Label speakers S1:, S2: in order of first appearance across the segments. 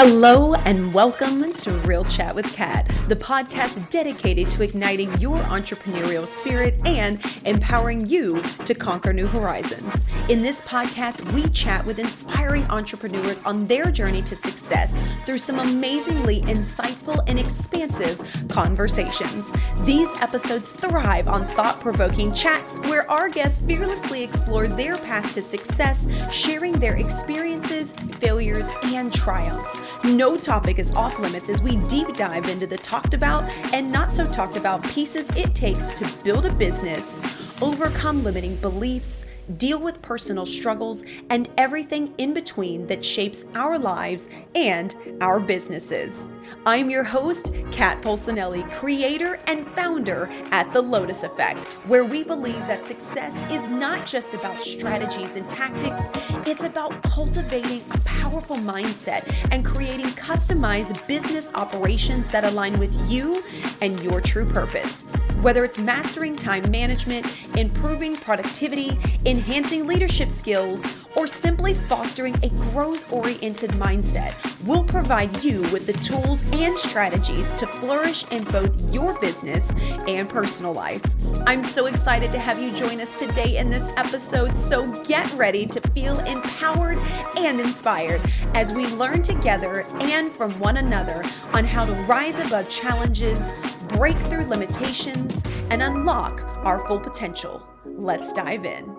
S1: Hello and welcome to Real Chat with Kat, the podcast dedicated to igniting your entrepreneurial spirit and empowering you to conquer new horizons. In this podcast, we chat with inspiring entrepreneurs on their journey to success through some amazingly insightful and expansive conversations. These episodes thrive on thought-provoking chats where our guests fearlessly explore their path to success, sharing their experiences, failures, and triumphs. No topic is off limits as we deep dive into the talked about and not so talked about pieces it takes to build a business, overcome limiting beliefs, deal with personal struggles, and everything in between that shapes our lives and our businesses. I'm your host, Kat Polsonelli, creator and founder at The Lotus Effect, where we believe that success is not just about strategies and tactics, it's about cultivating a powerful mindset and creating customized business operations that align with you and your true purpose. Whether it's mastering time management, improving productivity, enhancing leadership skills, or simply fostering a growth-oriented mindset, we'll provide you with the tools and strategies to flourish in both your business and personal life. I'm so excited to have you join us today in this episode, so get ready to feel empowered and inspired as we learn together and from one another on how to rise above challenges, break through limitations, and unlock our full potential. Let's dive in.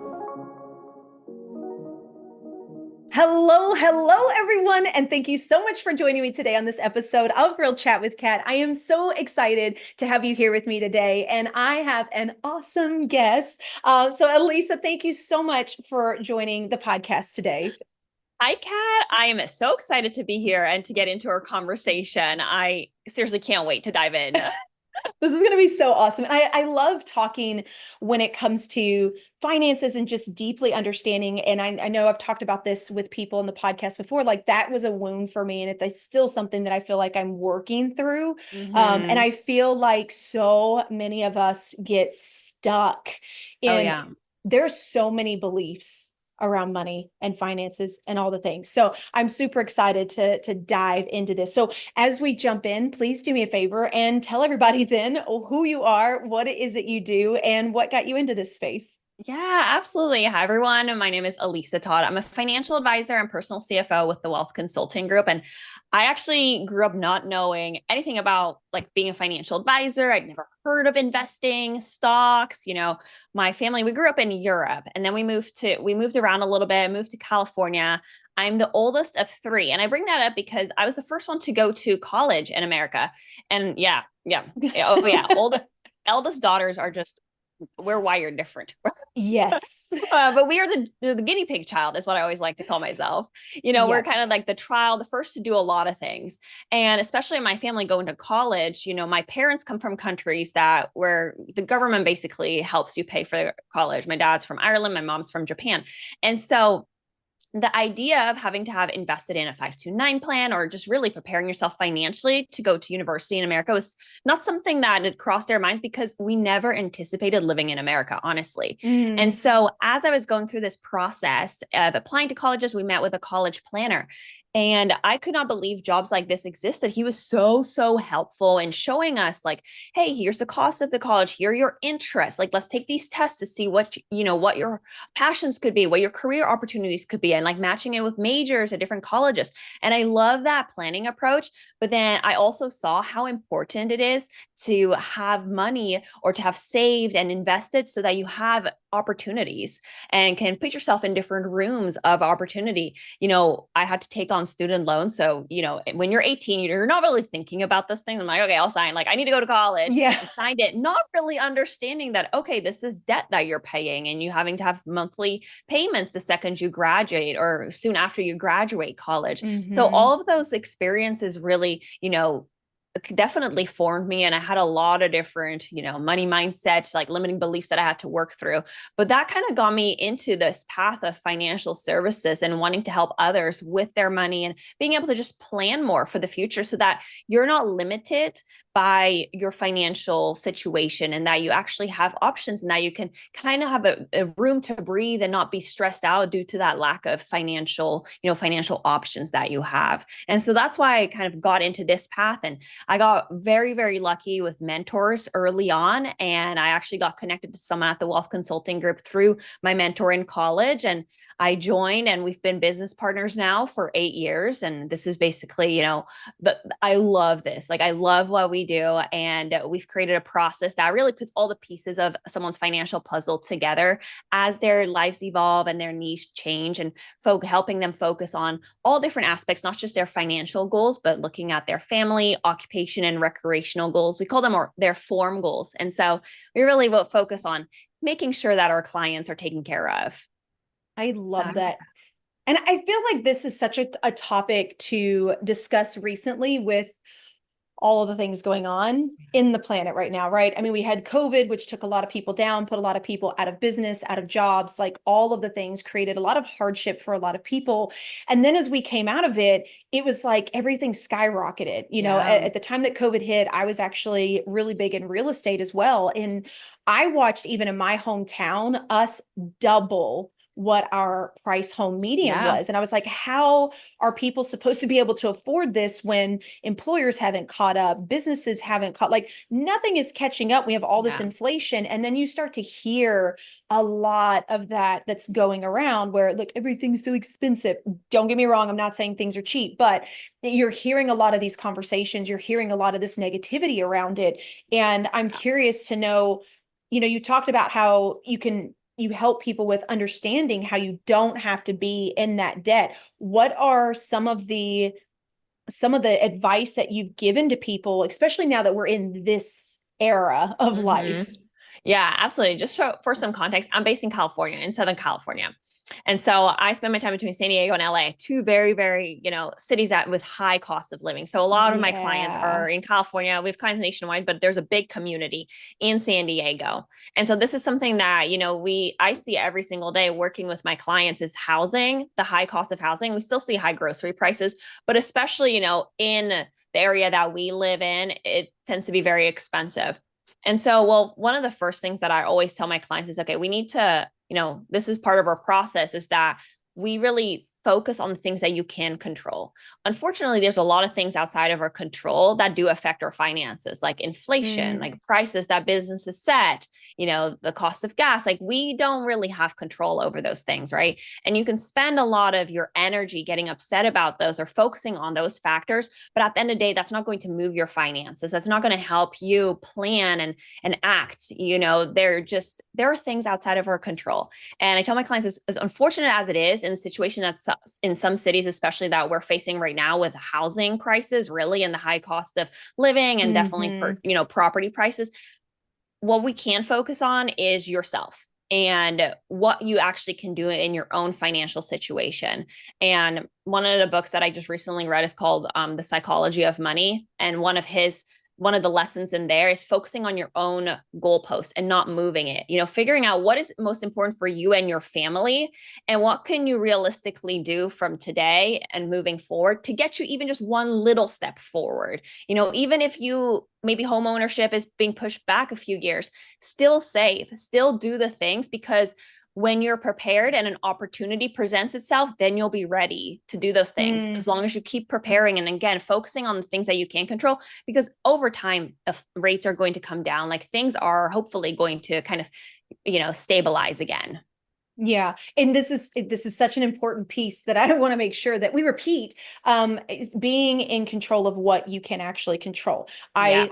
S1: Hello, everyone, and thank you so much for joining me today on this episode of Real Chat with Kat. I am so excited to have you here with me today, and I have an awesome guest. So, Alissa, thank you so much for joining the podcast today.
S2: Hi, Kat. I am so excited to be here and to get into our conversation. I seriously can't wait to dive in.
S1: This is going to be so awesome. I love talking when it comes to finances and just deeply understanding. And I know I've talked about this with people in the podcast before, like that was a wound for me. And it's still something that I feel like I'm working through. And I feel like so many of us get stuck in, there's so many beliefs around money and finances and all the things. So I'm super excited to dive into this. So as we jump in, please do me a favor and tell everybody then who you are, what it is that you do, and what got you into this space.
S2: Yeah, absolutely. Hi, everyone. My name is Alissa Todd. I'm a financial advisor and personal CFO with the Wealth Consulting Group. And I actually grew up not knowing anything about like being a financial advisor. I'd never heard of investing, stocks. My family, we grew up in Europe and then we moved around a little bit, moved to California. I'm the oldest of three. And I bring that up because I was the first one to go to college in America. And eldest daughters are just, we're wired different.
S1: Yes.
S2: But we are the guinea pig child is what I always like to call myself. We're kind of like the first to do a lot of things. And especially in my family going to college, my parents come from countries where the government basically helps you pay for college. My dad's from Ireland, my mom's from Japan. And so the idea of having to have invested in a 529 plan or just really preparing yourself financially to go to university in America was not something that had crossed our minds because we never anticipated living in America, honestly. And so as I was going through this process of applying to colleges, we met with a college planner. And I could not believe jobs like this existed. He was so helpful in showing us like, hey, here's the cost of the college. Here are your interests. Like, let's take these tests to see what your passions could be, what your career opportunities could be, and like matching it with majors at different colleges. And I love that planning approach. But then I also saw how important it is to have money or to have saved and invested so that you have opportunities and can put yourself in different rooms of opportunity. I had to take on student loans. So, when you're 18, you're not really thinking about this thing. I'm like, okay, I'll sign. Like, I need to go to college.
S1: Yeah.
S2: I signed it, not really understanding that, okay, this is debt that you're paying and you having to have monthly payments the second you graduate or soon after you graduate college. So all of those experiences really, definitely formed me. And I had a lot of different, money mindset, like limiting beliefs that I had to work through. But that kind of got me into this path of financial services and wanting to help others with their money and being able to just plan more for the future so that you're not limited by your financial situation, and that you actually have options, and that you can kind of have a room to breathe and not be stressed out due to that lack of financial options that you have. And so that's why I kind of got into this path. And I got very, very lucky with mentors early on. And I actually got connected to someone at the Wealth Consulting Group through my mentor in college. And I joined, and we've been business partners now for 8 years. And this is basically, I love this. Like, I love what we do. And we've created a process that really puts all the pieces of someone's financial puzzle together as their lives evolve and their needs change, and helping them focus on all different aspects, not just their financial goals, but looking at their family, occupation, and recreational goals. We call them their form goals. And so we really will focus on making sure that our clients are taken care of.
S1: I love that. And I feel like this is such a topic to discuss recently with all of the things going on in the planet right now, right? I mean, we had COVID, which took a lot of people down, put a lot of people out of business, out of jobs, like all of the things created a lot of hardship for a lot of people. And then as we came out of it, it was like everything skyrocketed. At the time that COVID hit, I was actually really big in real estate as well. And I watched, even in my hometown, us double what our price home median was. And I was like, how are people supposed to be able to afford this when employers haven't caught up, businesses haven't caught, like nothing is catching up. We have all this inflation. And then you start to hear a lot of that's going around where, look, everything's so expensive. Don't get me wrong. I'm not saying things are cheap, but you're hearing a lot of these conversations. You're hearing a lot of this negativity around it. And I'm curious to know, you talked about how you help people with understanding how you don't have to be in that debt. What are some of the advice that you've given to people, especially now that we're in this era of life?
S2: Yeah, absolutely. Just for some context, I'm based in California, in Southern California. And so I spend my time between San Diego and LA, two very, very, cities that with high cost of living. So a lot of my clients are in California. We have clients nationwide, but there's a big community in San Diego. And so this is something that, I see every single day working with my clients is housing, the high cost of housing. We still see high grocery prices, but especially, in the area that we live in, it tends to be very expensive. And so, one of the first things that I always tell my clients is, okay, we need to, this is part of our process, is that we really focus on the things that you can control. Unfortunately, there's a lot of things outside of our control that do affect our finances, like inflation, like prices that businesses set, the cost of gas. Like, we don't really have control over those things, right? And you can spend a lot of your energy getting upset about those or focusing on those factors. But at the end of the day, that's not going to move your finances. That's not going to help you plan and act. There are things outside of our control. And I tell my clients, as unfortunate as it is in the situation that's in some cities, especially that we're facing right now with housing crisis, really, and the high cost of living, and definitely for, property prices, what we can focus on is yourself and what you actually can do in your own financial situation. And one of the books that I just recently read is called The Psychology of Money. And one of the lessons in there is focusing on your own goalpost and not moving it, figuring out what is most important for you and your family, and what can you realistically do from today and moving forward to get you even just one little step forward. Even if maybe home ownership is being pushed back a few years, still save, still do the things, because when you're prepared and an opportunity presents itself, then you'll be ready to do those things, as long as you keep preparing. And again, focusing on the things that you can control, because over time, if rates are going to come down, like things are hopefully going to kind of, stabilize again.
S1: Yeah. And this is such an important piece that I want to make sure that we repeat, being in control of what you can actually control. I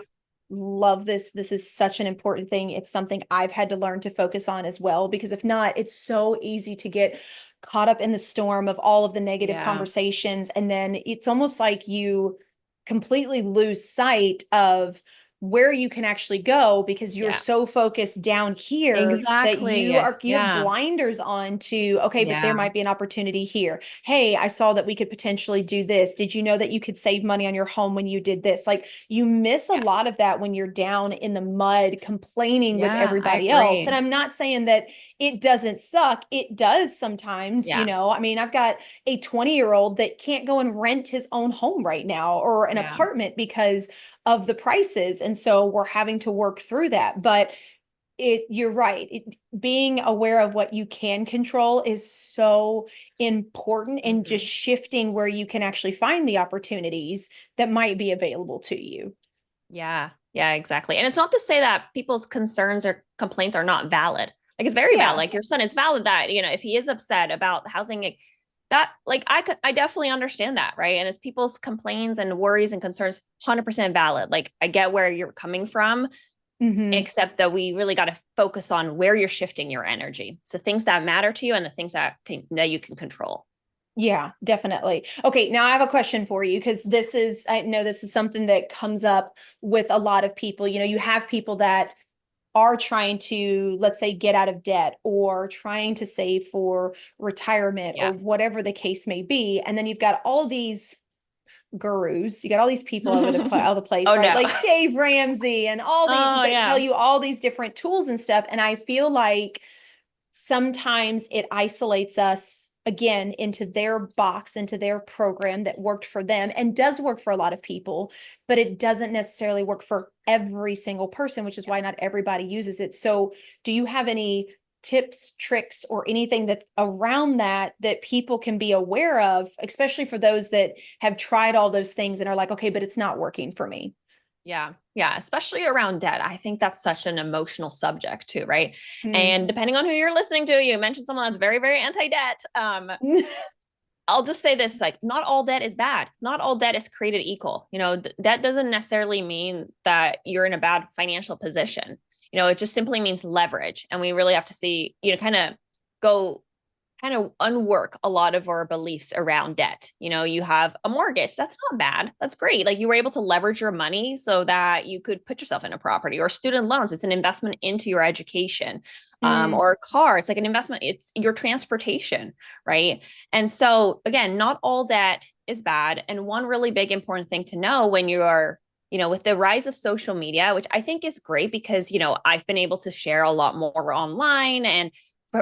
S1: love this. This is such an important thing. It's something I've had to learn to focus on as well, because if not, it's so easy to get caught up in the storm of all of the negative conversations. And then it's almost like you completely lose sight of where you can actually go, because you're so focused down here that you have blinders on to, okay, but there might be an opportunity here. Hey, I saw that we could potentially do this. Did you know that you could save money on your home when you did this? Like, you miss a lot of that when you're down in the mud complaining with everybody else. And I'm not saying that it doesn't suck. It does sometimes,
S2: Yeah.
S1: I mean, I've got a 20-year-old that can't go and rent his own home right now or an
S2: Yeah.
S1: apartment because of the prices. And so we're having to work through that. But you're right. Being aware of what you can control is so important, and just
S2: Mhm.
S1: shifting where you can actually find the opportunities that might be available to you.
S2: Yeah. Yeah, exactly. And it's not to say that people's concerns or complaints are not valid. Like it's very valid.
S1: Yeah.
S2: Like your son, it's valid that, if he is upset about housing, that like I definitely understand that, right? And it's people's complaints and worries and concerns 100% valid. Like I get where you're coming from,
S1: Hmm.
S2: except that we really got to focus on where you're shifting your energy. So things that matter to you and the things that you can control.
S1: Yeah, definitely. Okay, now I have a question for you, because I know this is something that comes up with a lot of people. You have people that are trying to, let's say, get out of debt or trying to save for retirement or
S2: Yeah.
S1: whatever the case may be. And then you've got all these gurus, you got all these people over all the place,
S2: Oh
S1: right?
S2: no.
S1: Like Dave Ramsey and all these
S2: Oh
S1: that tell
S2: yeah.
S1: you all these different tools and stuff. And I feel like sometimes it isolates us again into their box, into their program that worked for them and does work for a lot of people, but it doesn't necessarily work for every single person, which is why not everybody uses it. So, do you have any tips, tricks, or anything that around that people can be aware of, especially for those that have tried all those things and are like, okay, but it's not working for me?
S2: Yeah. Yeah. Especially around debt. I think that's such an emotional subject too, right?
S1: Hmm.
S2: And depending on who you're listening to, you mentioned someone that's very, very anti-debt. I'll just say this, like, not all debt is bad. Not all debt is created equal. Debt doesn't necessarily mean that you're in a bad financial position. It just simply means leverage. And we really have to see, go kind of unwork a lot of our beliefs around debt. You have a mortgage. That's not bad. That's great. Like you were able to leverage your money so that you could put yourself in a property, or student loans. It's an investment into your education.
S1: Mm,
S2: Or a car. It's like an investment. It's your transportation, right? And so again, not all debt is bad. And one really big important thing to know when you are with the rise of social media, which I think is great because, I've been able to share a lot more online and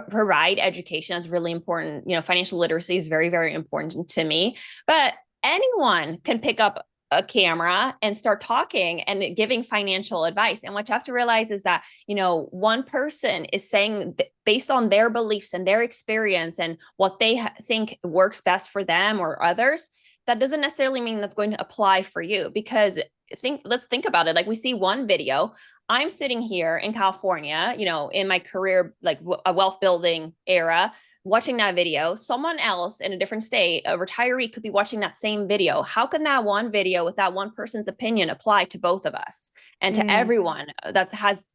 S2: provide education. That's really important. Financial literacy is very, very important to me. But anyone can pick up a camera and start talking and giving financial advice. And what you have to realize is that, one person is saying based on their beliefs and their experience and what they think works best for them or others, that doesn't necessarily mean that's going to apply for you. Because let's think about it. Like we see one video, I'm sitting here in California, in my career, like a wealth building era, watching that video. Someone else in a different state, a retiree, could be watching that same video. How can that one video with that one person's opinion apply to both of us and to
S1: mm,
S2: everyone that's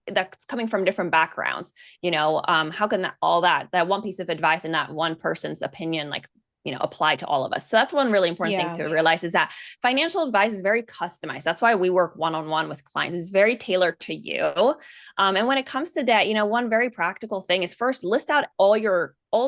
S2: coming from different backgrounds? How can that one piece of advice and that one person's opinion, like, apply to all of us? So that's one really important thing
S1: yeah.
S2: to realize, is that financial advice is very customized. That's why we work one-on-one with clients. It's very tailored to you. And when it comes to debt, one very practical thing is first list out all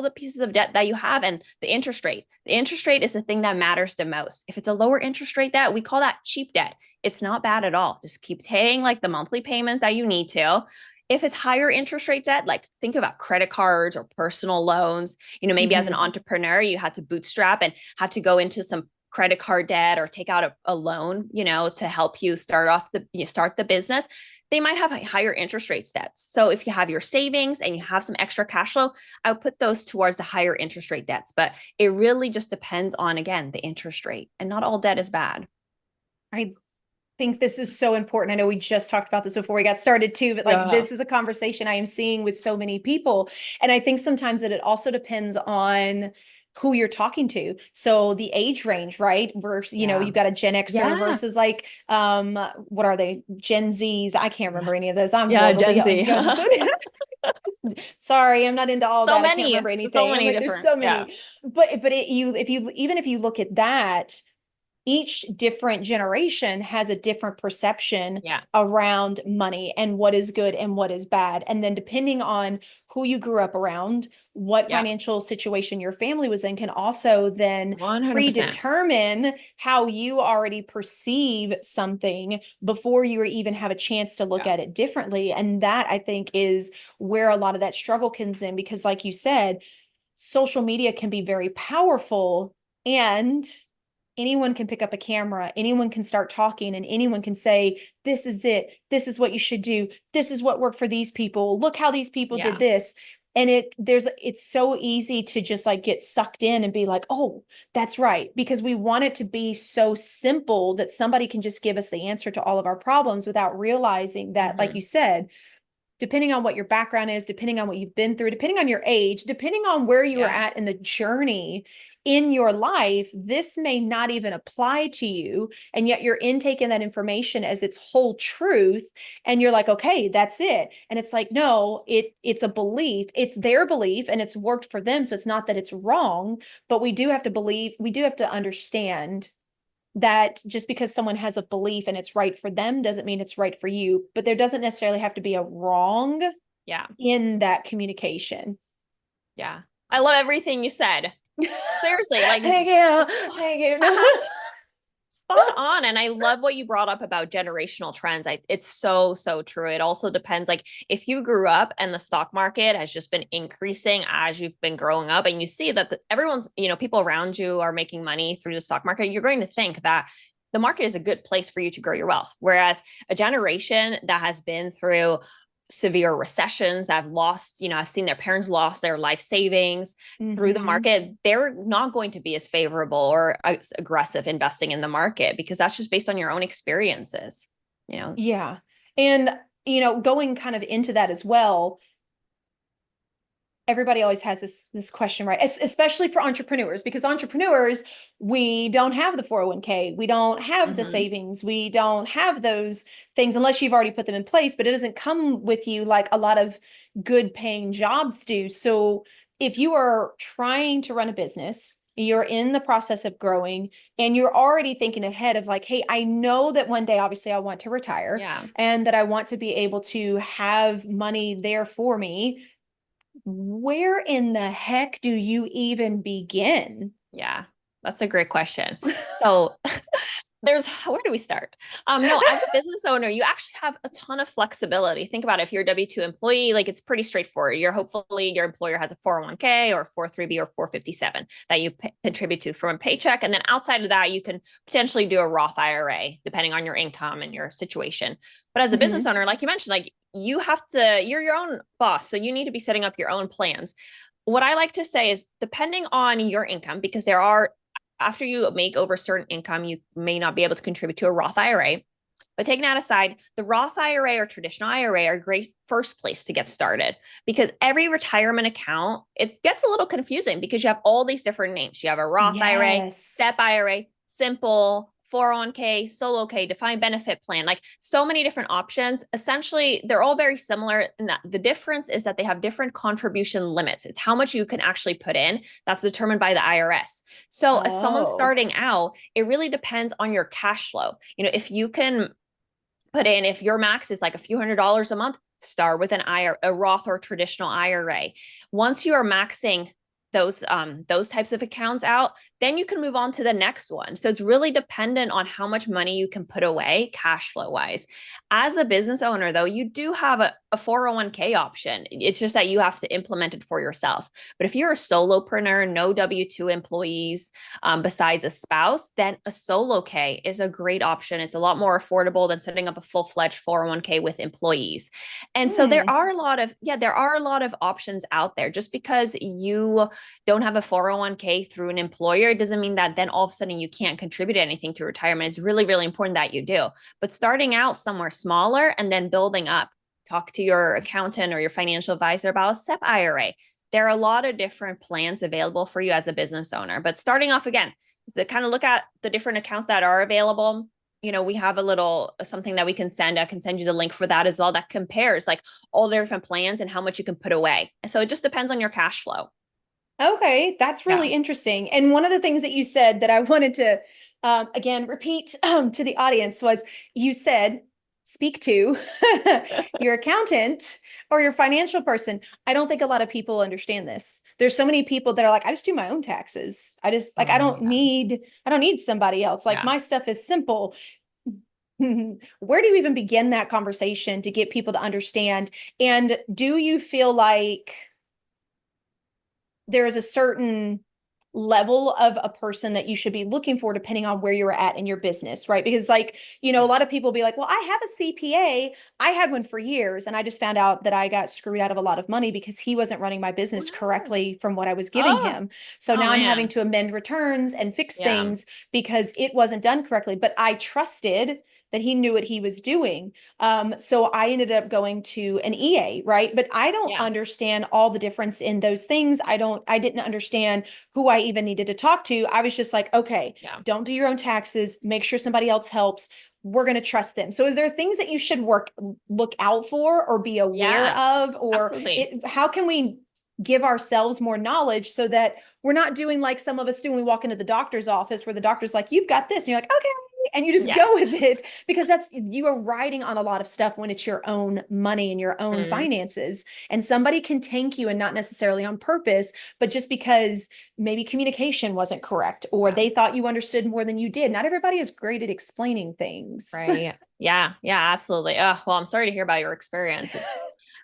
S2: the pieces of debt that you have and the interest rate. The interest rate is the thing that matters the most. If it's a lower interest rate debt, we call that cheap debt. It's not bad at all. Just keep paying like the monthly payments that you need to. If it's higher interest rate debt, like think about credit cards or personal loans. Maybe as an
S1: Hmm.
S2: entrepreneur, you had to bootstrap and had to go into some credit card debt or take out a loan, to help you start the business. They might have higher interest rate debts. So if you have your savings and you have some extra cash flow, I would put those towards the higher interest rate debts. But it really just depends on, again, the interest rate, and not all debt is bad.
S1: I think this is so important. I know we just talked about this before we got started too, but like
S2: Yeah.
S1: this is a conversation I am seeing with so many people. And I think sometimes that it also depends on who you're talking to. So the age range, right? Versus,
S2: Yeah.
S1: you've got a Gen Xer
S2: Yeah.
S1: versus like what are they? Gen Zs. I can't remember any of those. I'm
S2: Yeah.
S1: horrible.
S2: Gen Z.
S1: Sorry, I'm not into all
S2: So
S1: that. I can't
S2: many,
S1: remember
S2: so
S1: anything. I'm
S2: many
S1: like, there's
S2: different.
S1: so
S2: Yeah.
S1: many. But if you look at that, each different generation has a different perception
S2: Yeah.
S1: around money and what is good and what is bad. And then depending on who you grew up around, what
S2: Yeah.
S1: financial situation your family was in can also then
S2: 100%.
S1: predetermine how you already perceive something before you even have a chance to look
S2: Yeah.
S1: at it differently. And that, I think, is where a lot of that struggle comes in, because like you said, social media can be very powerful, and anyone can pick up a camera, anyone can start talking, and anyone can say, this is it, this is what you should do, this is what worked for these people, look how these people did
S2: Yeah.
S1: this. And it's so easy to just like get sucked in and be like, oh, that's right, because we want it to be so simple that somebody can just give us the answer to all of our problems, without realizing that, like you said, depending on what your background is, depending on what you've been through, depending on your age, depending on where you are
S2: Yeah.
S1: at in the journey in your life, this may not even apply to you. And yet you're intaking that information as its whole truth. And you're like, okay, that's it. And it's like, no, it's a belief. It's their belief and it's worked for them. So it's not that it's wrong, but we do have to believe, we do have to understand that just because someone has a belief and it's right for them doesn't mean it's right for you, but there doesn't necessarily have to be a wrong
S2: Yeah.
S1: in that communication.
S2: Yeah. I love everything you said. Seriously, like
S1: Thank you. Thank you.
S2: spot on. And I love what you brought up about generational trends. It's so, so true. It also depends. Like if you grew up and the stock market has just been increasing as you've been growing up, and you see that everyone's, people around you are making money through the stock market, you're going to think that the market is a good place for you to grow your wealth. Whereas a generation that has been through severe recessions, that have lost, I've seen their parents lost their life savings through the market, they're not going to be as favorable or as aggressive investing in the market, because that's just based on your own experiences.
S1: Yeah. And, going kind of into that as well, everybody always has this question, right? Especially for entrepreneurs, because entrepreneurs, we don't have the 401k, we don't have the savings, we don't have those things unless you've already put them in place, but it doesn't come with you like a lot of good paying jobs do. So if you are trying to run a business, you're in the process of growing, and you're already thinking ahead of like, hey, I know that one day, obviously, I want to retire,
S2: Yeah.
S1: and that I want to be able to have money there for me. Where in the heck do you even begin?
S2: Yeah. That's a great question. So where do we start? No, as a business owner, you actually have a ton of flexibility. Think about it. If you're a W-2 employee, like it's pretty straightforward. Hopefully your employer has a 401k or 403b or 457 that you contribute to from a paycheck. And then outside of that, you can potentially do a Roth IRA, depending on your income and your situation. But as a business owner, like you mentioned, like you're your own boss. So you need to be setting up your own plans. What I like to say is, depending on your income, because after you make over a certain income, you may not be able to contribute to a Roth IRA. But taking that aside, the Roth IRA or traditional IRA are a great first place to get started, because every retirement account, it gets a little confusing because you have all these different names. You have a Roth IRA, SEP IRA, simple, 401k, solo K, defined benefit plan, like so many different options. Essentially, they're all very similar. And the difference is that they have different contribution limits. It's how much you can actually put in that's determined by the IRS. So as someone starting out, it really depends on your cash flow. If you can if your max is like a few $100s a month, start with a Roth or traditional IRA. Once you are maxing those types of accounts out, then you can move on to the next one. So it's really dependent on how much money you can put away cash flow wise. As a business owner, though, you do have a 401k option. It's just that you have to implement it for yourself. But if you're a solopreneur, no W-2 employees, besides a spouse, then a solo K is a great option. It's a lot more affordable than setting up a full-fledged 401k with employees. And so there are a lot of options out there. Just because you don't have a 401k through an employer doesn't mean that then all of a sudden you can't contribute anything to retirement. It's really, really important that you do. But starting out somewhere smaller and then building up, talk to your accountant or your financial advisor about a SEP IRA. There are a lot of different plans available for you as a business owner. But starting off again, is to kind of look at the different accounts that are available. We have a little something that we can send. I can send you the link for that as well, that compares like all the different plans and how much you can put away. So it just depends on your cash flow.
S1: Okay, that's really interesting. And one of the things that you said that I wanted to again repeat to the audience was, you said speak to your accountant or your financial person. I don't think a lot of people understand this. There's so many people that are like, I just do my own taxes. I just like,
S2: Oh, yeah.
S1: I don't need somebody else. Like
S2: Yeah.
S1: my stuff is simple. Where do you even begin that conversation to get people to understand? And do you feel like there is a certain level of a person that you should be looking for depending on where you're at in your business, right? Because like, a lot of people be like, well, I have a CPA. I had one for years and I just found out that I got screwed out of a lot of money because he wasn't running my business
S2: Wow.
S1: correctly from what I was giving
S2: Oh,
S1: him. So
S2: oh
S1: now I'm having
S2: man.
S1: to amend returns and fix
S2: Yeah.
S1: things because it wasn't done correctly, but I trusted that he knew what he was doing. So I ended up going to an EA, right? But I don't
S2: Yeah.
S1: understand all the difference in those things. I didn't understand who I even needed to talk to. I was just like, okay,
S2: Yeah.
S1: don't do your own taxes. Make sure somebody else helps. We're going to trust them. So, is there things that you should look out for or be aware
S2: Yeah.
S1: of, or
S2: Absolutely.
S1: how can we give ourselves more knowledge so that we're not doing like some of us do when we walk into the doctor's office, where the doctor's like, "You've got this," and you're like, "Okay." And you just
S2: Yeah.
S1: go with it because you are riding on a lot of stuff when it's your own money and your own
S2: Mhm.
S1: finances. And somebody can tank you, and not necessarily on purpose, but just because maybe communication wasn't correct or
S2: Yeah.
S1: they thought you understood more than you did. Not everybody is great at explaining things.
S2: Right. Yeah. Yeah, absolutely. Oh, well, I'm sorry to hear about your experience. It's,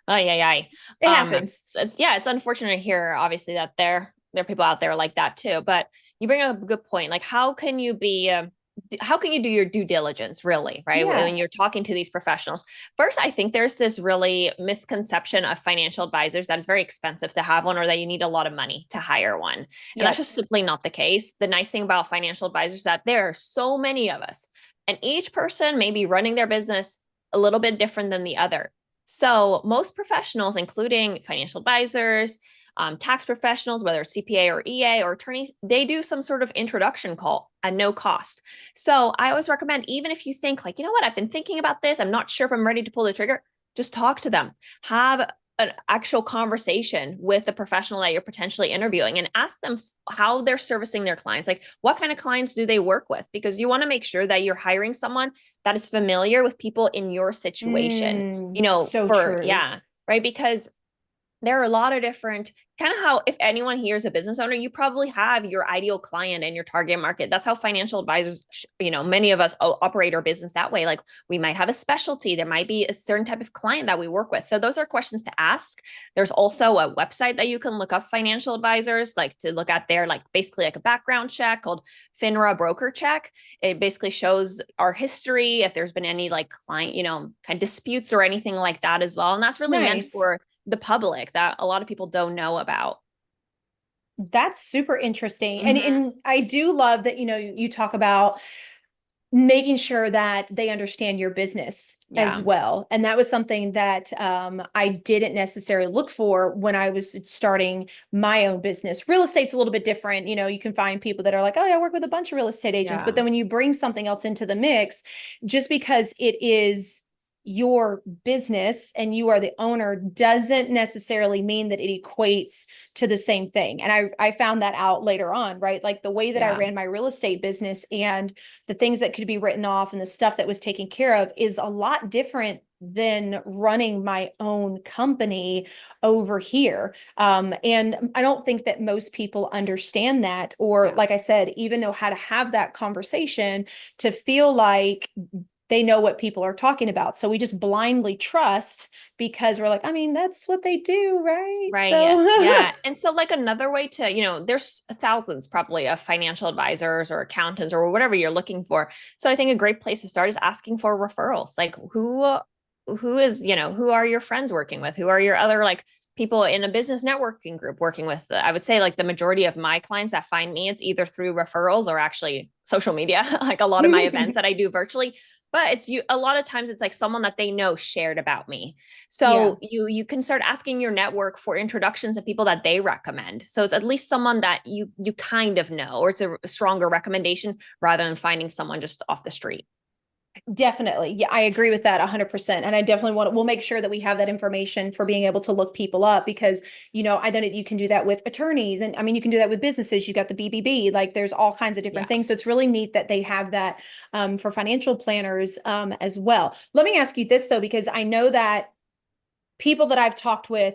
S2: oh, yeah, yeah.
S1: It happens.
S2: Yeah, it's unfortunate to hear, obviously, that there are people out there like that too. But you bring up a good point. Like, how can you do your due diligence, really, right?
S1: Yeah.
S2: When you're talking to these professionals. First, I think there's this really misconception of financial advisors that it's very expensive to have one or that you need a lot of money to hire one. And that's
S1: Yep.
S2: just simply not the case. The nice thing about financial advisors is that there are so many of us, and each person may be running their business a little bit different than the other. So most professionals, including financial advisors, tax professionals, whether it's CPA or EA or attorneys, they do some sort of introduction call at no cost. So I always recommend, even if you think like, you know what, I've been thinking about this, I'm not sure if I'm ready to pull the trigger, just talk to them. Have an actual conversation with the professional that you're potentially interviewing and ask them how they're servicing their clients. Like, what kind of clients do they work with? Because you want to make sure that you're hiring someone that is familiar with people in your situation,
S1: So true.
S2: yeah, right? Because there are a lot of different kind of how, if anyone here is a business owner, you probably have your ideal client and your target market. That's how financial advisors, many of us operate our business that way. Like, we might have a specialty. There might be a certain type of client that we work with. So those are questions to ask. There's also a website that you can look up financial advisors, like to look at their, like, basically like a background check called FINRA Broker Check. It basically shows our history, if there's been any like client, kind of disputes or anything like that as well. And that's really meant
S1: Nice.
S2: for the public that a lot of people don't know about.
S1: That's super interesting. And
S2: Mm-hmm.
S1: and I do love that, you talk about making sure that they understand your business as
S2: Yeah.
S1: well. And that was something that I didn't necessarily look for when I was starting my own business. Real estate's a little bit different. You can find people that are like, oh, yeah, I work with a bunch of real estate agents. But
S2: Yeah.
S1: then when you bring something else into the mix, just because it is your business and you are the owner doesn't necessarily mean that it equates to the same thing. And I found that out later on, right? Like the way that I
S2: Yeah.
S1: ran my real estate business and the things that could be written off and the stuff that was taken care of is a lot different than running my own company over here. And I don't think that most people understand that, or
S2: Yeah.
S1: like I said, even know how to have that conversation to feel like they know what people are talking about. So we just blindly trust because we're like, I mean, that's what they do, right?
S2: Right.
S1: So
S2: Yeah. And so, like, another way to, there's thousands probably of financial advisors or accountants or whatever you're looking for. So I think a great place to start is asking for referrals. Like, who are your friends working with? Who are your other, like, people in a business networking group working with? I would say, like, the majority of my clients that find me, it's either through referrals or actually social media, like a lot of my events that I do virtually. But a lot of times it's like someone that they know shared about me.
S1: yeah.
S2: So you can start asking your network for introductions of people that they recommend. So it's at least someone that you kind of know, or it's a stronger recommendation rather than finding someone just off the street.
S1: Definitely. Yeah, I agree with that 100%. And I definitely we'll make sure that we have that information for being able to look people up because, I know that you can do that with attorneys. And I mean, you can do that with businesses. You got the BBB, like there's all kinds of different
S2: Yeah.
S1: things. So it's really neat that they have that for financial planners as well. Let me ask you this though, because I know that people that I've talked with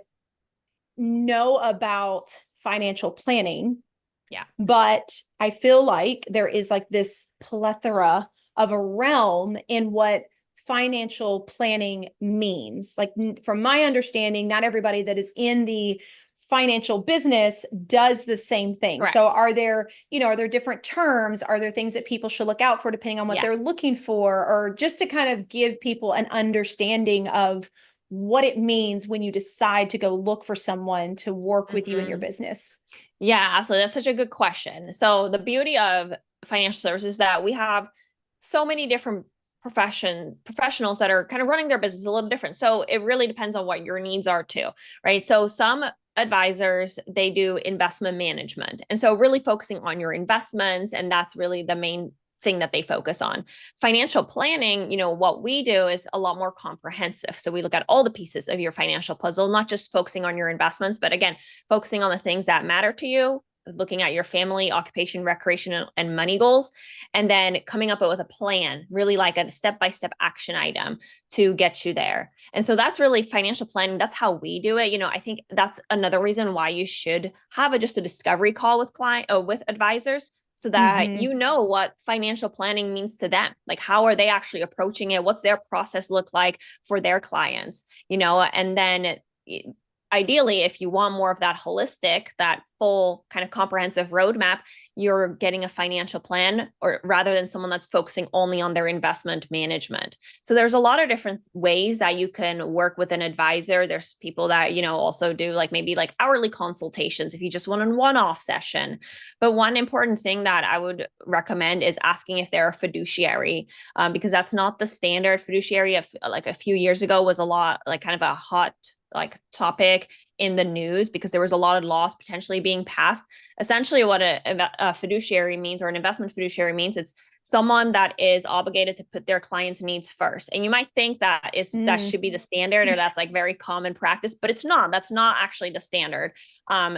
S1: know about financial planning,
S2: Yeah.
S1: but I feel like there is like this plethora of a realm in what financial planning means. Like from my understanding, not everybody that is in the financial business does the same thing. So
S2: Correct.
S1: are there different terms? Are there things that people should look out for depending on what
S2: Yeah.
S1: they're looking for, or just to kind of give people an understanding of what it means when you decide to go look for someone to work with you in your business?
S2: Yeah, absolutely. That's such a good question. So the beauty of financial services is that we have so many different professionals that are kind of running their business a little different. So it really depends on what your needs are too, right? So some advisors, they do investment management. And so really focusing on your investments, and that's really the main thing that they focus on. Financial planning, what we do is a lot more comprehensive. So we look at all the pieces of your financial puzzle, not just focusing on your investments, but again, focusing on the things that matter to you, looking at your family, occupation, recreation, and money goals, and then coming up with a plan, really like a step-by-step action item to get you there. And so that's really financial planning. That's how we do it. I think that's another reason why you should have just a discovery call with advisors, so that
S1: Mm-hmm.
S2: you know what financial planning means to them. Like, how are they actually approaching it? What's their process look like for their clients? And then ideally, if you want more of that holistic, that full kind of comprehensive roadmap, you're getting a financial plan, or rather than someone that's focusing only on their investment management. So there's a lot of different ways that you can work with an advisor. There's people that, also do like maybe like hourly consultations if you just want a one-off session. But one important thing that I would recommend is asking if they're a fiduciary, because that's not the standard. Fiduciary of like a few years ago was a lot like kind of a hot like topic in the news because there was a lot of laws potentially being passed. Essentially what a fiduciary means, or an investment fiduciary means, it's someone that is obligated to put their clients' needs first. And you might think that should be the standard, or that's like very common practice, but it's not. That's not actually the standard.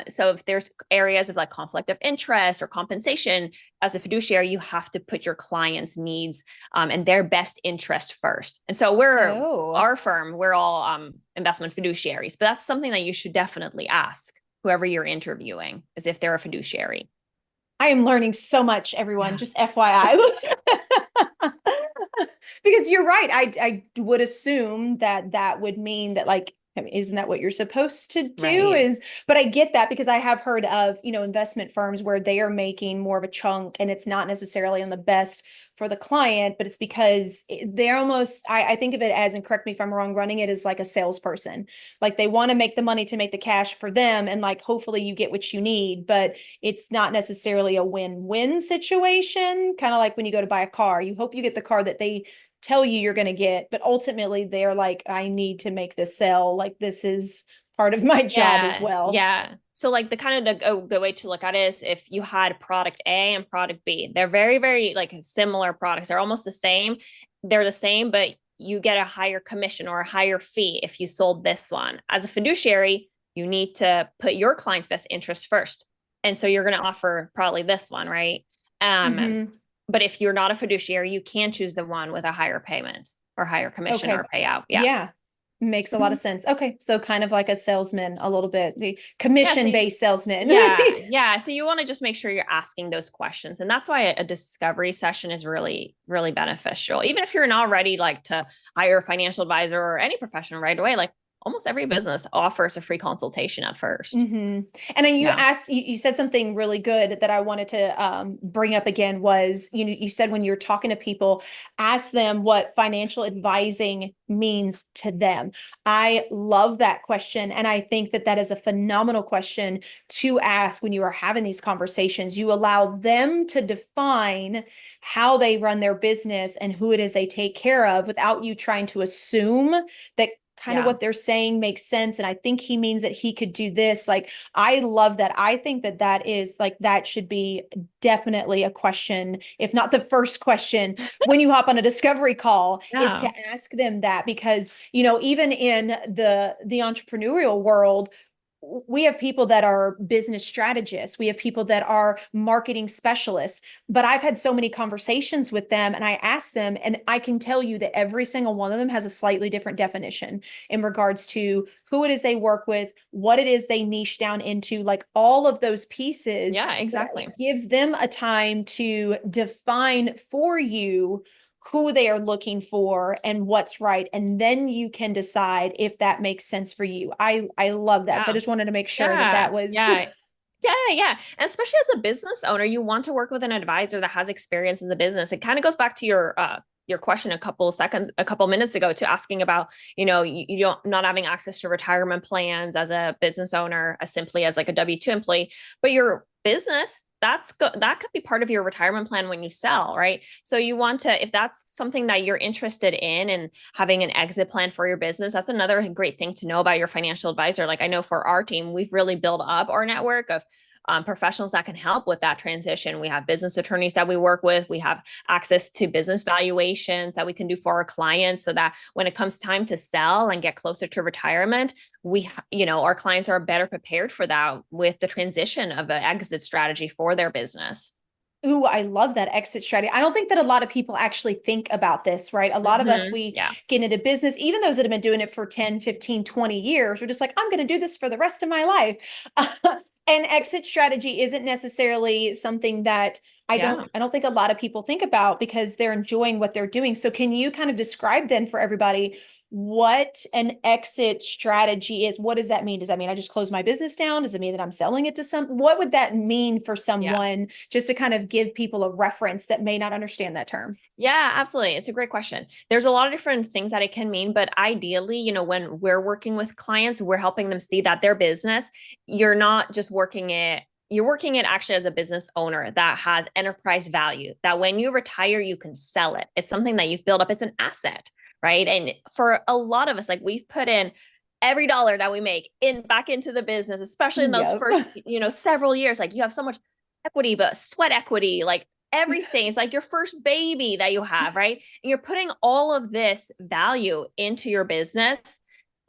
S2: So if there's areas of like conflict of interest or compensation, as a fiduciary, you have to put your clients' needs and their best interest first. And so
S1: Oh,
S2: our firm, we're all investment fiduciaries, but that's something that you should definitely ask whoever you're interviewing, is if they're a fiduciary.
S1: I am learning so much, everyone.
S2: Yeah.
S1: Just FYI. Because you're right. I would assume that that would mean that like, I mean, isn't that what you're supposed to do?
S2: Right.
S1: But I get that because I have heard of, investment firms where they are making more of a chunk and it's not necessarily on the best for the client, but it's because they're almost, I think of it as, and correct me if I'm wrong, running it as like a salesperson. Like they want to make the money to make the cash for them. And like, hopefully you get what you need, but it's not necessarily a win-win situation. Kind of like when you go to buy a car, you hope you get the car that they tell you you're going to get, but ultimately they're like, I need to make this sell. Like this is part of my job as
S2: Yeah.
S1: well.
S2: Yeah. So like the kind of the good way to look at it is if you had product A and product B, they're very, very like similar products. They're almost the same. They're the same, but you get a higher commission or a higher fee if you sold this one. As a fiduciary, you need to put your client's best interest first. And so you're going to offer probably this one, right? Um,
S1: Mm-hmm.
S2: but if you're not a fiduciary, you can choose the one with a higher payment or higher commission
S1: Okay.
S2: or payout. Yeah.
S1: Yeah. Makes a lot
S2: Mhm.
S1: of sense. Okay. So kind of like a salesman, a little bit, the
S2: Yeah.
S1: commission-based salesman.
S2: Yeah. So you want to just make sure you're asking those questions. And that's why a discovery session is really, really beneficial. Even if you're not ready, like to hire a financial advisor or any professional right away, like almost every business offers a free consultation at first.
S1: Mm-hmm. And then
S2: Yeah.
S1: you said something really good that I wanted to bring up again was, you said when you're talking to people, ask them what financial advising means to them. I love that question. And I think that that is a phenomenal question to ask when you are having these conversations. You allow them to define how they run their business and who it is they take care of without you trying to assume that kind of
S2: Yeah.
S1: what they're saying makes sense. And I think he means that he could do this. Like, I love that. I think that that is like, that should be definitely a question, if not the first question, when you hop on a discovery call, is
S2: Yeah.
S1: to ask them that. Because, even in the entrepreneurial world, we have people that are business strategists. We have people that are marketing specialists, but I've had so many conversations with them and I ask them, and I can tell you that every single one of them has a slightly different definition in regards to who it is they work with, what it is they niche down into, like all of those pieces.
S2: Yeah,
S1: So
S2: exactly.
S1: it gives them a time to define for you who they are looking for and what's right, and then you can decide if that makes sense for you. I love that. So I
S2: Yeah.
S1: just wanted to make sure that
S2: Yeah.
S1: that was
S2: Yeah. Yeah, yeah. And especially as a business owner, you want to work with an advisor that has experience in the business. It kind of goes back to your question a couple minutes ago, to asking about, you don't not having access to retirement plans as a business owner, as simply as like a W-2 employee, but your business, that could be part of your retirement plan when you sell, right? So you want to, if that's something that you're interested in and having an exit plan for your business, that's another great thing to know about your financial advisor. Like, I know for our team, we've really built up our network of professionals that can help with that transition. We have business attorneys that we work with. We have access to business valuations that we can do for our clients, so that when it comes time to sell and get closer to retirement, our clients are better prepared for that with the transition of an exit strategy for their business.
S1: Ooh, I love that exit strategy. I don't think that a lot of people actually think about this, right? A lot of us, we
S2: Yeah.
S1: get into business, even those that have been doing it for 10, 15, 20 years, we're just like, I'm going to do this for the rest of my life. And exit strategy isn't necessarily something that
S2: Yeah.
S1: I don't think a lot of people think about because they're enjoying what they're doing. So can you kind of describe then for everybody what an exit strategy is? What does that mean? Does that mean I just close my business down? Does it mean that I'm selling it to what would that mean for
S2: Yeah.
S1: someone, just to kind of give people a reference that may not understand that term?
S2: Yeah, absolutely. It's a great question. There's a lot of different things that it can mean, but ideally, when we're working with clients, we're helping them see that their business, you're not just you're working it actually as a business owner that has enterprise value, that when you retire, you can sell it. It's something that you've built up, it's an asset, right? And for a lot of us, like, we've put in every dollar that we make in back into the business, especially in those
S1: Yep.
S2: first, several years. Like, you have so much equity, but sweat equity, like everything. It's like your first baby that you have, right? And you're putting all of this value into your business.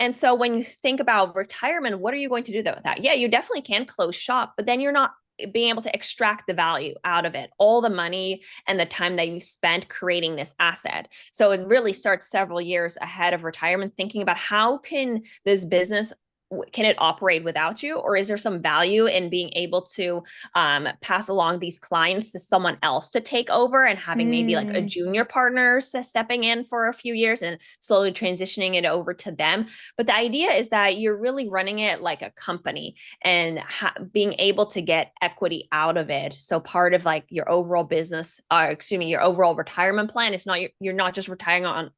S2: And so when you think about retirement, what are you going to do with that? Yeah, you definitely can close shop, but then you're not being able to extract the value out of it, all the money and the time that you spent creating this asset. So it really starts several years ahead of retirement, thinking about how can this business, can it operate without you, or is there some value in being able to pass along these clients to someone else to take over, and having maybe like a
S1: Mm,
S2: junior partner stepping in for a few years and slowly transitioning it over to them. But the idea is that you're really running it like a company, and being able to get equity out of it. So part of like your overall business, excuse me, your overall retirement plan is not, you're not just retiring on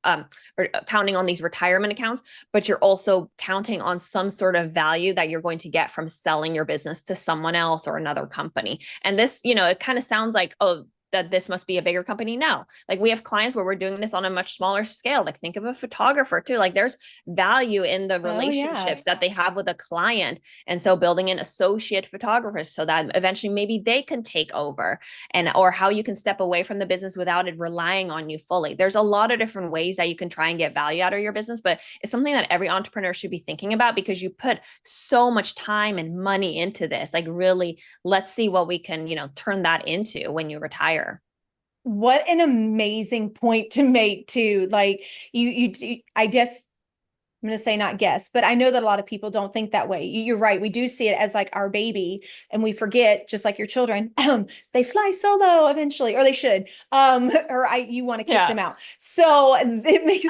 S2: or counting on these retirement accounts, but you're also counting on some sort of value that you're going to get from selling your business to someone else or another company. And this, it kind of sounds like, oh, that this must be a bigger company. No, like, we have clients where we're doing this on a much smaller scale. Like, think of a photographer too. Like, there's value in the
S1: oh yeah.
S2: relationships that they have with a client. And so building an associate photographer so that eventually maybe they can take over, and or how you can step away from the business without it relying on you fully. There's a lot of different ways that you can try and get value out of your business, but it's something that every entrepreneur should be thinking about, because you put so much time and money into this. Like, really, let's see what we can, turn that into when you retire.
S1: What an amazing point to make too. Like I guess I'm going to say not guess, but I know that a lot of people don't think that way. You're right. We do see it as like our baby, and we forget, just like your children, they fly solo eventually, or they should, you want to kick
S2: Yeah.
S1: them out. So it makes,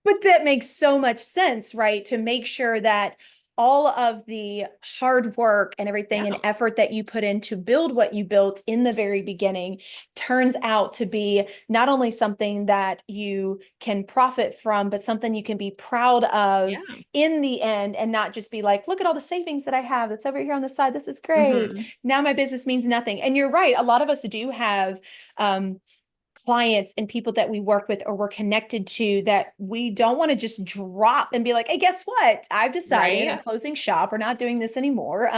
S1: but that makes so much sense, right? To make sure that all of the hard work and everything and
S2: Yeah.
S1: effort that you put in to build what you built in the very beginning turns out to be not only something that you can profit from, but something you can be proud of
S2: Yeah.
S1: in the end, and not just be like, look at all the savings that I have that's over here on the side. This is great.
S2: Mm-hmm.
S1: Now my business means nothing. And you're right. A lot of us do have, clients and people that we work with or we're connected to that we don't want to just drop and be like, hey, guess what? I've decided I'm
S2: Right.
S1: closing shop. We're not doing this anymore.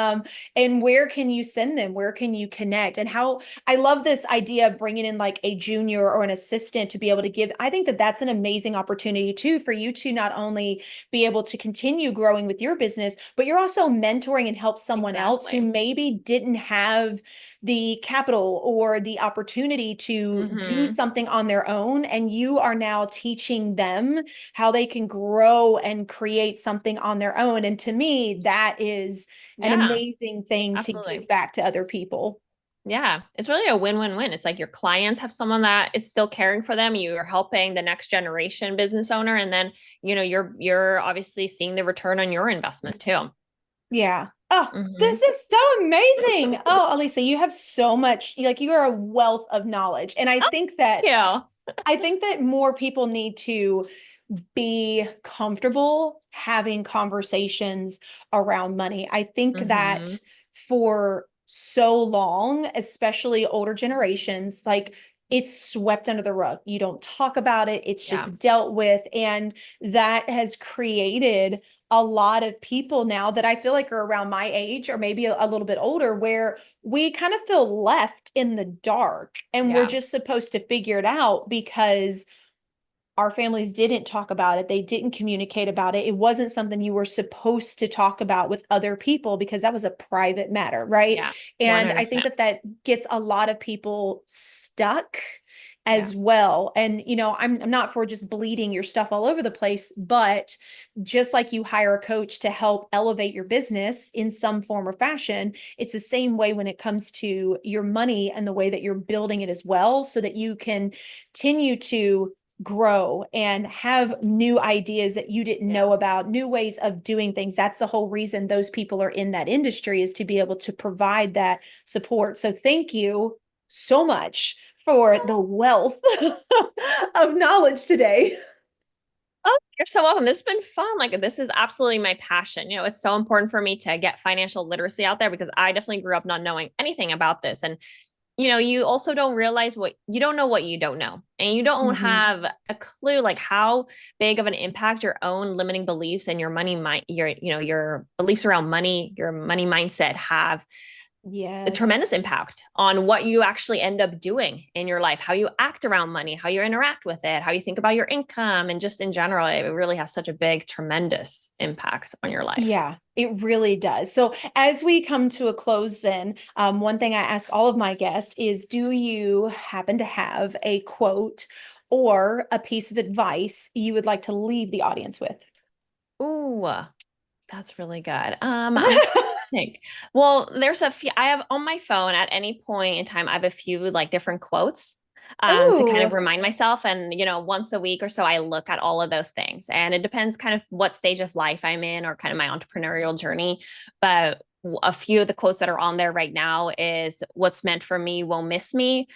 S1: And where can you send them? Where can you connect? And how I love this idea of bringing in like a junior or an assistant to be able to give. I think that that's an amazing opportunity too for you to not only be able to continue growing with your business, but you're also mentoring and help someone else who
S2: Exactly.
S1: maybe didn't have the capital or the opportunity to do
S2: Hmm.
S1: something on their own. And you are now teaching them how they can grow and create something on their own. And to me, that is an
S2: Yeah,
S1: amazing thing to give
S2: absolutely.
S1: back to other people.
S2: Yeah, it's really a win-win-win. It's like your clients have someone that is still caring for them. You're helping the next generation business owner, and then you're obviously seeing the return on your investment too.
S1: Yeah. Oh,
S2: Hmm.
S1: this is so amazing. Oh, Alissa, you have so much, like you are a wealth of knowledge. And
S2: Yeah.
S1: I think that more people need to be comfortable having conversations around money. I think
S2: Hmm.
S1: that for so long, especially older generations, like it's swept under the rug. You don't talk about it, it's
S2: Yeah.
S1: just dealt with. And that has created a lot of people now that I feel like are around my age or maybe a little bit older, where we kind of feel left in the dark and we're
S2: Yeah.
S1: just supposed to figure it out because our families didn't talk about it. They didn't communicate about it. It wasn't something you were supposed to talk about with other people because that was a private matter, right?
S2: Yeah.
S1: And I think
S2: 100%.
S1: that that gets a lot of people stuck
S2: Yeah.
S1: as well. And, I'm not for just bleeding your stuff all over the place, but just like you hire a coach to help elevate your business in some form or fashion, it's the same way when it comes to your money and the way that you're building it as well, so that you can continue to grow and have new ideas that you didn't
S2: Yeah.
S1: know about, new ways of doing things. That's the whole reason those people are in that industry, is to be able to provide that support. So thank you so much for the wealth of knowledge today.
S2: Oh, you're so welcome. This has been fun. Like, this is absolutely my passion. It's so important for me to get financial literacy out there because I definitely grew up not knowing anything about this. And you also don't realize what you don't know, what you don't know. And you don't
S1: Mhm.
S2: have a clue like how big of an impact your own limiting beliefs and your money mind your beliefs around money, your money mindset have a tremendous
S1: Yes.
S2: impact on what you actually end up doing in your life, how you act around money, how you interact with it, how you think about your income, and just in general, it really has such a big, tremendous impact on your life.
S1: Yeah, it really does. So, as we come to a close, then, one thing I ask all of my guests is, do you happen to have a quote or a piece of advice you would like to leave the audience with?
S2: Ooh, that's really good. I'm trying to think. Well, there's a few I have on my phone at any point in time. I have a few like different quotes to kind of
S1: Ooh,
S2: remind myself. And, once a week or so, I look at all of those things. And it depends kind of what stage of life I'm in or kind of my entrepreneurial journey. But a few of the quotes that are on there right now is what's meant for me will miss me.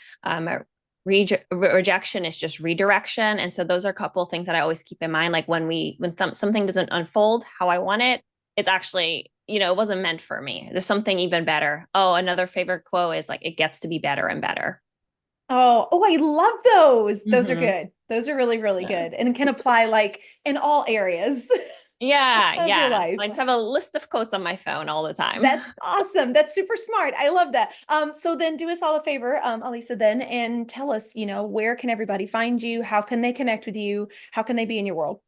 S2: Rejection is just redirection. And so those are a couple of things that I always keep in mind. Like when something doesn't unfold how I want it, it's actually, it wasn't meant for me. There's something even better. Oh, another favorite quote is like, it gets to be better and better.
S1: oh, I love those. Those are
S2: Mm-hmm.
S1: good. Those are really, really
S2: Yeah.
S1: good and can apply like in all areas
S2: Yeah.
S1: of your
S2: Yeah.
S1: life.
S2: I just have a list of quotes on my phone all the time.
S1: That's awesome. That's super smart. I love that. So then do us all a favor, Alissa, then, and tell us, where can everybody find you? How can they connect with you? How can they be in your world?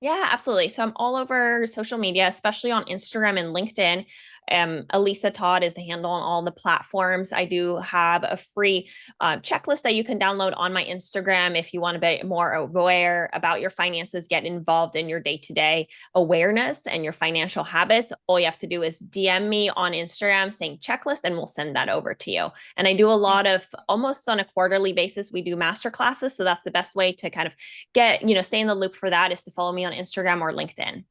S2: Yeah, absolutely. So I'm all over social media, especially on Instagram and LinkedIn. Alissa Todd is the handle on all the platforms. I do have a free checklist that you can download on my Instagram if you want to be more aware about your finances, get involved in your day to day awareness and your financial habits. All you have to do is DM me on Instagram saying checklist, and we'll send that over to you. And I do a lot of
S1: Yes.
S2: almost on a quarterly basis, we do master classes. So that's the best way to kind of stay in the loop for that is to follow me on Instagram or LinkedIn.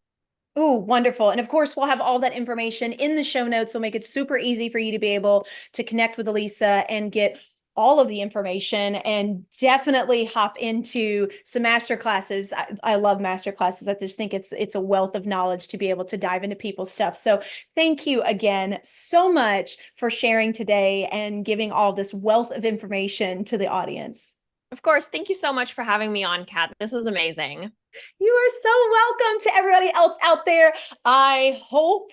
S1: Oh, wonderful. And of course, we'll have all that information in the show notes. We'll make it super easy for you to be able to connect with Alissa and get all of the information, and definitely hop into some master classes. I love master classes. I just think it's a wealth of knowledge to be able to dive into people's stuff. So thank you again so much for sharing today and giving all this wealth of information to the audience.
S2: Of course. Thank you so much for having me on, Kat. This was amazing.
S1: You are so welcome. To everybody else out there, I hope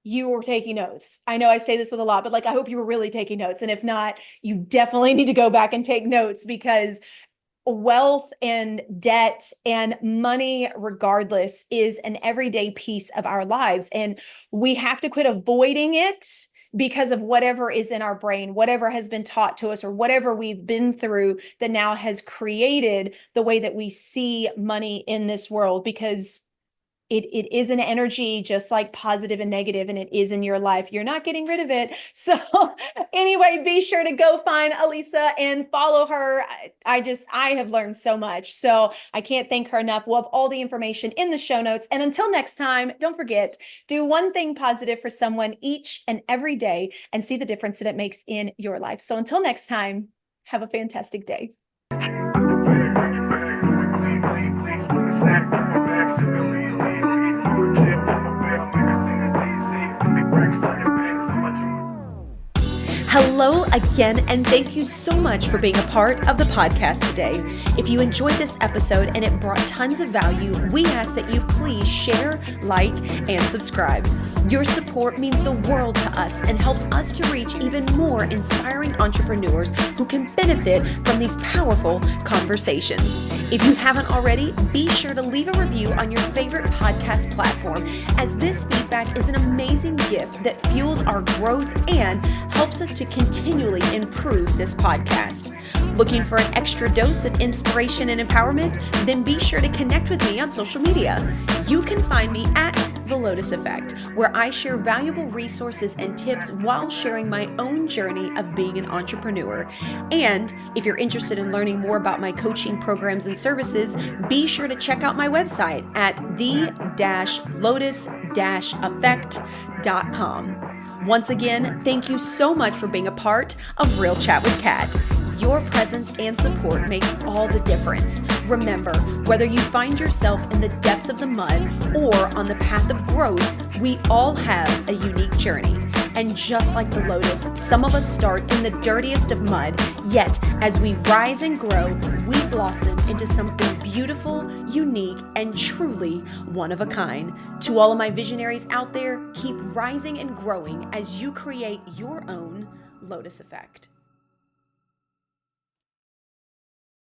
S1: you were taking notes. I know I say this with a lot, but I hope you were really taking notes. And if not, you definitely need to go back and take notes, because wealth and debt and money, regardless, is an everyday piece of our lives. And we have to quit avoiding it because of whatever is in our brain, whatever has been taught to us, or whatever we've been through that now has created the way that we see money in this world. Because it is an energy, just like positive and negative, and it is in your life. You're not getting rid of it. So anyway, be sure to go find Alissa and follow her. I have learned so much. So I can't thank her enough. We'll have all the information in the show notes. And until next time, don't forget, do one thing positive for someone each and every day and see the difference that it makes in your life. So until next time, have a fantastic day. Hello again, and thank you so much for being a part of the podcast today. If you enjoyed this episode and it brought tons of value, we ask that you please share, like, and subscribe. Your support means the world to us and helps us to reach even more inspiring entrepreneurs who can benefit from these powerful conversations. If you haven't already, be sure to leave a review on your favorite podcast platform, as this feedback is an amazing gift that fuels our growth and helps us to continually improve this podcast. Looking for an extra dose of inspiration and empowerment? Then be sure to connect with me on social media. You can find me at The Lotus Effect, where I share valuable resources and tips while sharing my own journey of being an entrepreneur. And if you're interested in learning more about my coaching programs and services, be sure to check out my website at the-lotus-effect.com. Once again, thank you so much for being a part of Real Chat with Kat. Your presence and support makes all the difference. Remember, whether you find yourself in the depths of the mud or on the path of growth, we all have a unique journey. And just like the lotus, some of us start in the dirtiest of mud, yet as we rise and grow, we blossom into something beautiful, unique, and truly one of a kind. To all of my visionaries out there, keep rising and growing as you create your own Lotus Effect.